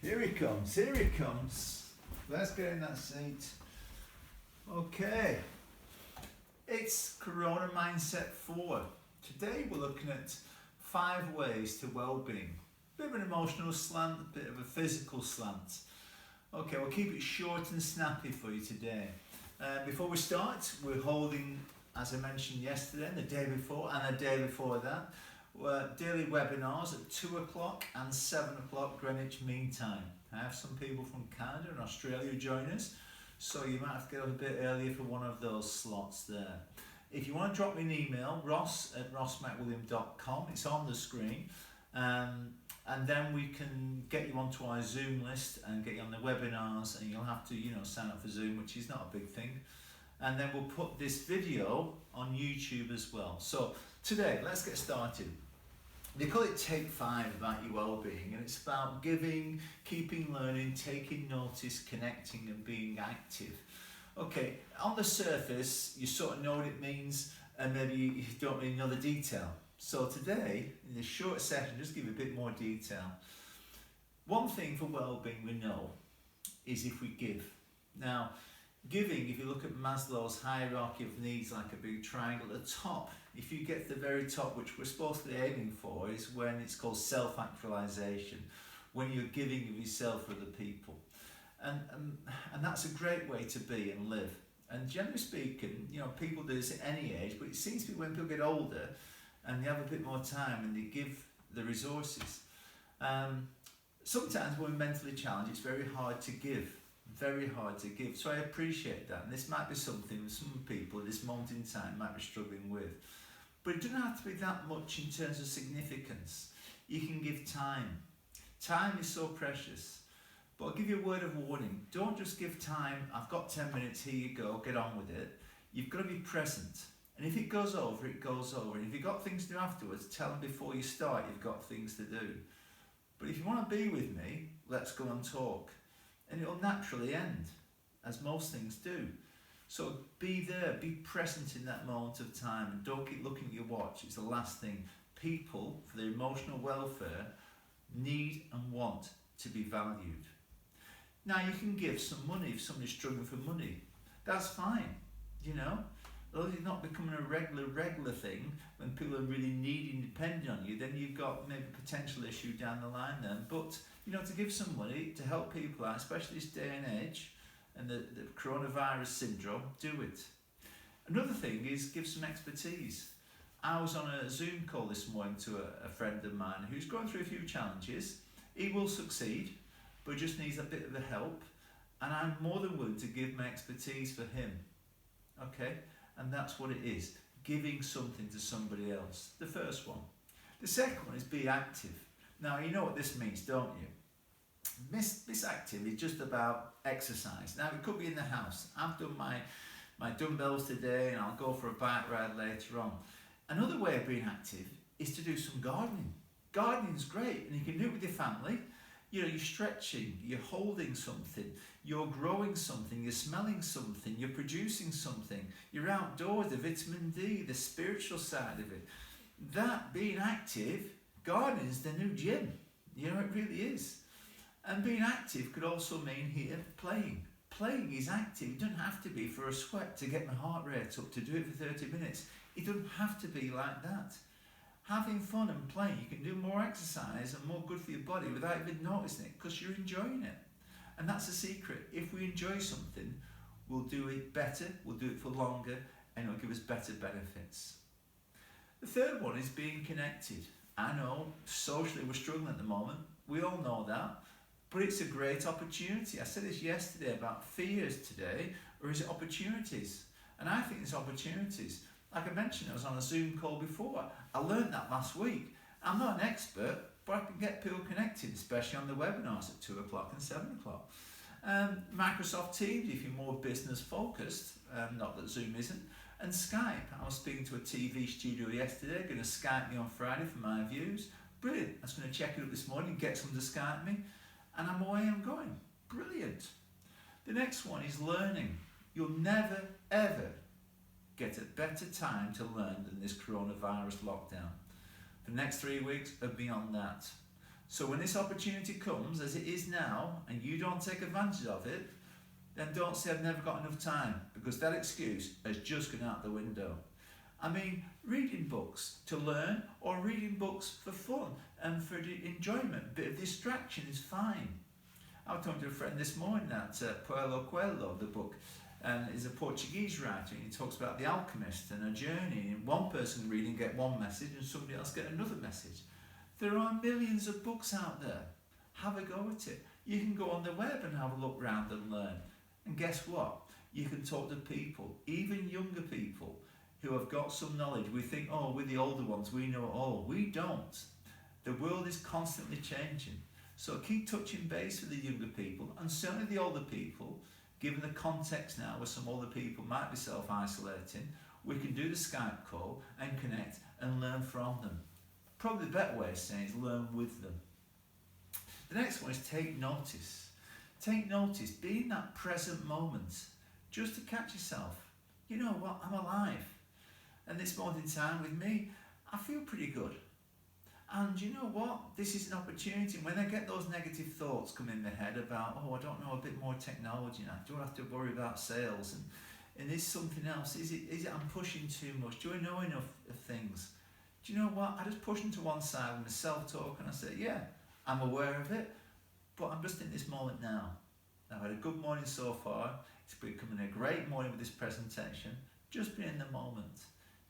Here he comes, here he comes. Let's get in that seat. Okay, it's Corona Mindset 4. Today we're looking at 5 ways to well-being. Bit of an emotional slant, a bit of a physical slant. Okay, we'll keep it short and snappy for you today. Before we start, we're holding, as I mentioned yesterday, and the day before, and the day before that, daily webinars at 2 o'clock and 7 o'clock Greenwich Mean Time. I have some people from Canada and Australia who join us, so you might have to get up a bit earlier for one of those slots there. If you want to drop me an email, ross@rossmcwilliam.com, it's on the screen, and then we can get you onto our Zoom list and get you on the webinars, and you'll have to, sign up for Zoom, which is not a big thing. And then we'll put this video on YouTube as well. So today, let's get started. They call it Take 5 about your well-being, and it's about giving, keeping learning, taking notice, connecting and being active. Okay, on the surface, you sort of know what it means, and maybe you don't really know the detail. So today, in this short session, just give you a bit more detail. One thing for well-being we know is if we give. Now, giving, if you look at Maslow's hierarchy of needs like a big triangle, at the top, if you get to the very top, which we're supposed to be aiming for, is when it's called self-actualization, when you're giving of yourself for other people. And that's a great way to be and live. And generally speaking, people do this at any age, but it seems to be when people get older and they have a bit more time and they give the resources. Sometimes when we're mentally challenged, it's very hard to give. Very hard to give, so I appreciate that, and this might be something some people at this moment in time might be struggling with, but it doesn't have to be that much in terms of significance. You can give time. Time is so precious, but I'll give you a word of warning. Don't just give time, I've got 10 minutes, here you go, get on with it. You've got to be present, and if it goes over, it goes over, and if you've got things to do afterwards, tell them before you start you've got things to do. But if you want to be with me, let's go and talk. And it'll naturally end, as most things do. So be there, be present in that moment of time, and don't keep looking at your watch. It's the last thing. People, for their emotional welfare, need and want to be valued. Now, you can give some money if somebody's struggling for money. That's fine, As long as it's not becoming a regular thing, when people are really needing, depending on you, then you've got maybe a potential issue down the line then. But, to give some money to help people out, especially this day and age, and the coronavirus syndrome, do it. Another thing is give some expertise. I was on a Zoom call this morning to a friend of mine who's going through a few challenges. He will succeed, but just needs a bit of the help, and I'm more than willing to give my expertise for him. Okay? And that's what it is, giving something to somebody else. The first one. The second one is be active. Now, you know what this means, don't you? This active is just about exercise. Now, it could be in the house. I've done my dumbbells today, and I'll go for a bike ride later on. Another way of being active is to do some gardening. Gardening's great, and you can do it with your family. You're stretching, you're holding something, you're growing something, you're smelling something, you're producing something, you're outdoors, the vitamin D, the spiritual side of it. That being active, gardening is the new gym. It really is. And being active could also mean here playing. Playing is active. It doesn't have to be for a sweat to get my heart rate up, to do it for 30 minutes. It doesn't have to be like that. Having fun and playing, you can do more exercise and more good for your body without even noticing it, because you're enjoying it. And that's the secret. If we enjoy something, we'll do it better, we'll do it for longer, and it'll give us better benefits. The third one is being connected. I know, socially we're struggling at the moment. We all know that. But it's a great opportunity. I said this yesterday about fears today, or is it opportunities? And I think it's opportunities. Like I mentioned, I was on a Zoom call before. I learned that last week. I'm not an expert, but I can get people connected, especially on the webinars at 2 o'clock and 7 o'clock. Microsoft Teams, if you're more business focused, not that Zoom isn't. And Skype. I was speaking to a TV studio yesterday, going to Skype me on Friday for my views. Brilliant. I was going to check it up this morning, get someone to Skype me, and I'm away I'm going. Brilliant. The next one is learning. You'll never, ever get a better time to learn than this coronavirus lockdown. The next 3 weeks are beyond that. So when this opportunity comes, as it is now, and you don't take advantage of it, then don't say I've never got enough time, because that excuse has just gone out the window. I mean, reading books to learn or reading books for fun and for enjoyment, a bit of distraction is fine. I was talking to a friend this morning that Paulo Coelho, the book, is a Portuguese writer, and he talks about the alchemist and a journey. And one person reading get one message and somebody else get another message. There are millions of books out there. Have a go at it. You can go on the web and have a look round and learn. And guess what? You can talk to people, even younger people, who have got some knowledge. We think, oh, we're the older ones, we know it all. We don't. The world is constantly changing. So keep touching base with the younger people, and certainly the older people, given the context now where some older people might be self-isolating, we can do the Skype call and connect and learn from them. Probably the better way of saying is learn with them. The next one is take notice. Take notice, be in that present moment, just to catch yourself. You know what, I'm alive. And this moment in time with me, I feel pretty good. And you know what, this is an opportunity. When I get those negative thoughts come in my head about, oh, I don't know, a bit more technology now, do I have to worry about sales? And is something else, is it I'm pushing too much? Do I know enough of things? Do you know what, I just push them to one side with my self-talk and I say, yeah, I'm aware of it, but I'm just in this moment now. I've had a good morning so far. It's becoming a great morning with this presentation. Just be in the moment.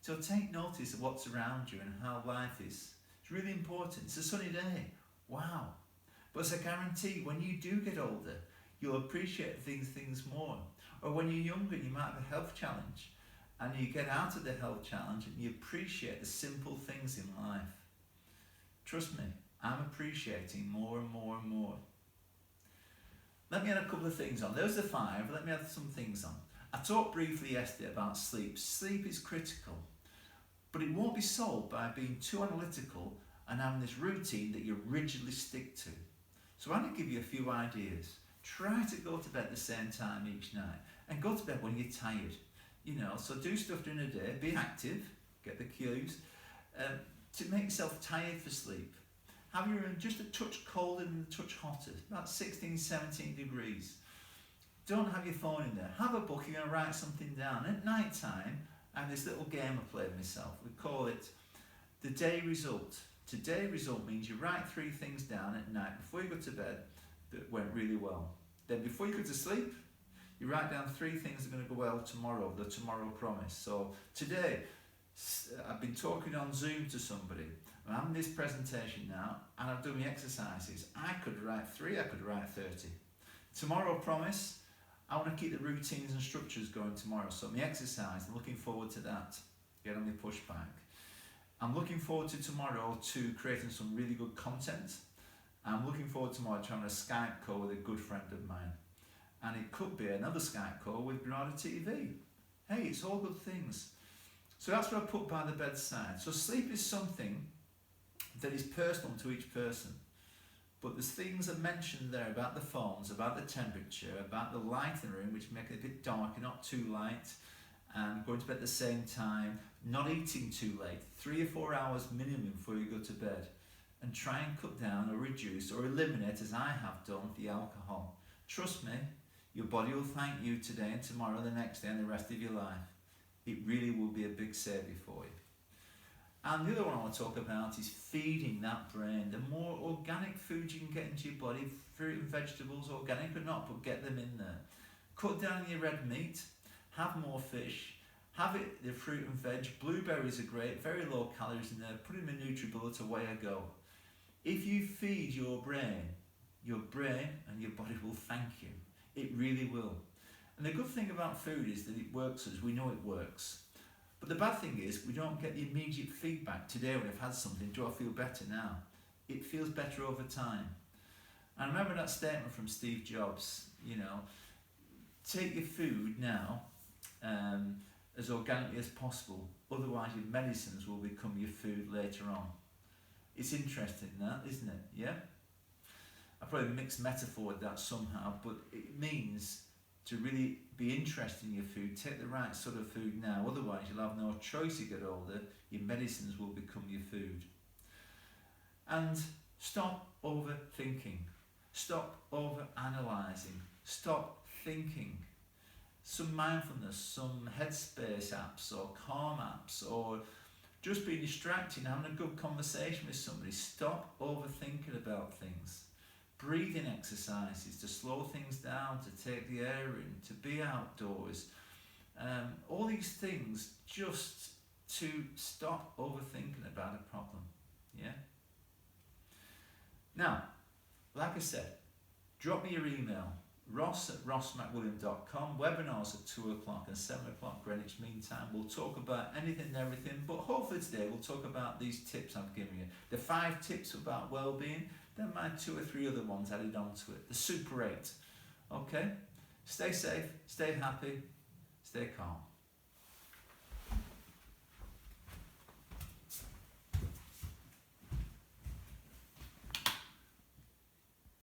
So take notice of what's around you and how life is. It's really important. It's a sunny day. Wow. But it's a guarantee when you do get older, you'll appreciate things more. Or when you're younger, you might have a health challenge and you get out of the health challenge and you appreciate the simple things in life. Trust me, I'm appreciating more and more and more. Let me add a couple of things on. Those are 5. Let me add some things on. I talked briefly yesterday about sleep. Sleep is critical, but it won't be solved by being too analytical and having this routine that you rigidly stick to. So I'm going to give you a few ideas. Try to go to bed at the same time each night and go to bed when you're tired. You know, so do stuff during the day, be active, get the cues, to make yourself tired for sleep. Have your room just a touch colder and a touch hotter, about 16, 17 degrees. Don't have your phone in there. Have a book, you're going to write something down. At night time, I have this little game I play with myself. We call it the day result. Today result means you write 3 things down at night before you go to bed that went really well. Then before you go to sleep, you write down 3 things that are going to go well tomorrow, the tomorrow promise. So today, I've been talking on Zoom to somebody. I'm having this presentation now and I've done my exercises. I could write 3, I could write 30. Tomorrow promise, I want to keep the routines and structures going tomorrow. So my exercise, I'm looking forward to that. Get on my pushback. I'm looking forward to tomorrow to creating some really good content. I'm looking forward to tomorrow to having a Skype call with a good friend of mine. And it could be another Skype call with Bernardo TV. Hey, it's all good things. So that's what I put by the bedside. So sleep is something that is personal to each person. But there's things I mentioned there about the phones, about the temperature, about the light in the room, which make it a bit darker, not too light, and going to bed at the same time, not eating too late, 3 or 4 hours minimum before you go to bed, and try and cut down or reduce or eliminate, as I have done, the alcohol. Trust me, your body will thank you today and tomorrow, the next day and the rest of your life. It really will be a big savior for you. And the other one I want to talk about is feeding that brain. The more organic food you can get into your body, fruit and vegetables, organic or not, but get them in there. Cut down your red meat, have more fish, have it, the fruit and veg. Blueberries are great, very low calories in there. Put them in NutriBullet, away I go. If you feed your brain and your body will thank you. It really will. And the good thing about food is that it works as we know it works. But the bad thing is we don't get the immediate feedback. Today when I've had something, do I feel better now? It feels better over time. And I remember that statement from Steve Jobs, you know, take your food now as organically as possible, otherwise your medicines will become your food later on. It's interesting that, isn't it? Yeah? I probably mixed metaphor with that somehow, but it means to really be interested in your food, take the right sort of food now, otherwise you'll have no choice. You get older, your medicines will become your food. And Stop overthinking. Stop over-analysing. Stop thinking. Some mindfulness, some headspace apps or calm apps, or just being distracted, having a good conversation with somebody. Stop overthinking about things. Breathing exercises to slow things down, to take the air in, to be outdoors. All these things just to stop overthinking about a problem. Yeah? Now, like I said, drop me your email, ross@rossmcwilliam.com, webinars at 2 o'clock and 7 o'clock Greenwich Mean Time. We'll talk about anything and everything, but hopefully today we'll talk about these tips I've given you. The 5 tips about well-being, then my 2 or 3 other ones added onto it. The Super 8. Okay? Stay safe, stay happy, stay calm.